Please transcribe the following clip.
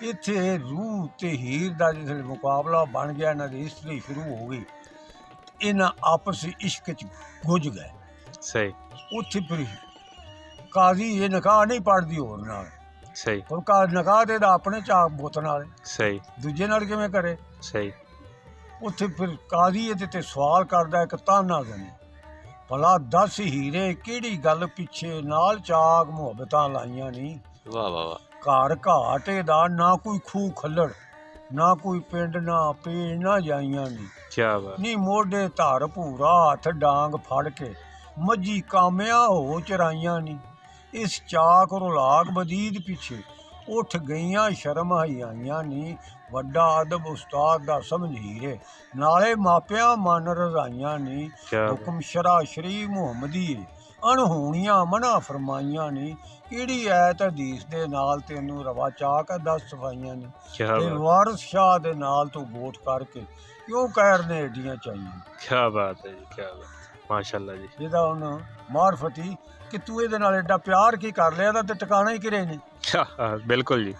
ਇੱਥੇ ਰੂਹ ਤੇ ਹੀਰ ਦਾ ਜਿਸ ਮੁਕਾਬਲਾ ਬਣ ਗਿਆ, ਇਹਨਾਂ ਦੀ ਹਿਸਟਰੀ ਸ਼ੁਰੂ ਹੋ ਗਈ। ਇਹਨਾਂ ਆਪਸੀ ਇਸ਼ਕ 'ਚ ਗੁੱਝ ਗਏ। ਸਹੀ ਉੱਥੇ ਫਿਰ ਕਾਜ਼ੀ ਇਹ ਨਿਕਾਹ ਨਹੀਂ ਪੜ੍ਹਦੀ ਹੋਰ ਨਾਲ। ਸਹੀ ਹੁਣ ਨਿਕਾਹ ਤੇ ਇਹਦਾ ਆਪਣੇ ਚਾਕ ਬੁੱਤ ਨਾਲ, ਸਹੀ ਦੂਜੇ ਨਾਲ ਕਿਵੇਂ ਕਰੇ। ਸਹੀ ਉੱਥੇ ਫਿਰ ਕਾਜ਼ੀ ਇਹਦੇ ਤੇ ਸਵਾਲ ਕਰਦਾ ਇੱਕ ਤਾਨਾ ਦੇਣੇ, ਭਲਾ ਦੱਸ ਹੀਰੇ ਕਿਹੜੀ ਗੱਲ ਪਿੱਛੇ ਨਾਲ ਚਾਕ ਮੁਹੱਬਤਾਂ ਲਾਈਆਂ ਨਹੀਂ। ਵਾਹ ਵਾਹ ਵਾਹ। ਘਰ ਘਾਟੇ ਦਾ ਨਾ ਕੋਈ ਖੂਹ ਖੱਲੜ, ਨਾ ਕੋਈ ਪਿੰਡ ਨਾ ਪੀੜ ਨਾ ਜਾਈਆਂ ਨੀ। ਕਿਆ ਬਾਤ। ਨੀ ਮੋਢੇ ਧਰ ਭੂਰਾ ਹੱਥ ਡਾਂਗ ਫੜ ਕੇ ਮੱਝੀ ਕਾਮਿਆਂ ਹੋ ਚਰਾਈਆਂ ਨੀ। ਇਸ ਚਾਕ ਰੁਲਾਕ ਬਦੀਦ ਪਿੱਛੇ ਉੱਠ ਗਈਆਂ ਸ਼ਰਮ ਹਈਆਈਆਂ ਨੀ। ਵੱਡਾ ਅਦਬ ਉਸਤਾਦ ਦਾ ਸਮਝ ਹੀਰੇ, ਨਾਲੇ ਮਾਪਿਆਂ ਮਨ ਰਜ਼ਾਈਆਂ ਨੀ। ਕਿਆ ਬਾਤ। ਹੁਕਮ ਸ਼ਰਾ ਸ਼ਰੀਫ ਮੁਹੰਮਦੀ ਅਣਹੋਣੀਆਂ ਮਨਾ ਫਰਮਾਈਆਂ ਨੀ। ਕਿਹੜੀ ਐਤ ਹਦੀਸ ਦੇ ਨਾਲ ਤੈਨੂੰ ਰਵਾ ਚਾਕ ਦੱਸ ਸਫਾਈਆਂ ਨੇ। ਕਿਆ ਤੇ ਬਾਤ। ਵਾਰਿਸ ਸ਼ਾਹ ਦੇ ਨਾਲ ਤੂੰ ਗੋਠ ਕਰਕੇ ਕਿਉਂ ਕਹਿਰ ਨੇ ਏਡੀਆਂ ਚਾਹੀਆਂ। ਕਿਆ ਬਾਤ ਹੈ ਜੀ, ਕਿਆ ਬਾਤ, ਮਾਸ਼ਾਅੱਲਾ ਜੀ। ਇਹਦਾ ਹੁਣ ਮਾਰਫਤੀ ਕਿ ਤੂੰ ਇਹਦੇ ਨਾਲ ਐਡਾ ਪਿਆਰ ਕੀ ਕਰ ਲਿਆ, ਇਹਦਾ ਤੇ ਟਿਕਾਣਾ ਹੀ ਕਿਰੇ ਨਹੀਂ। ਬਿਲਕੁਲ ਜੀ।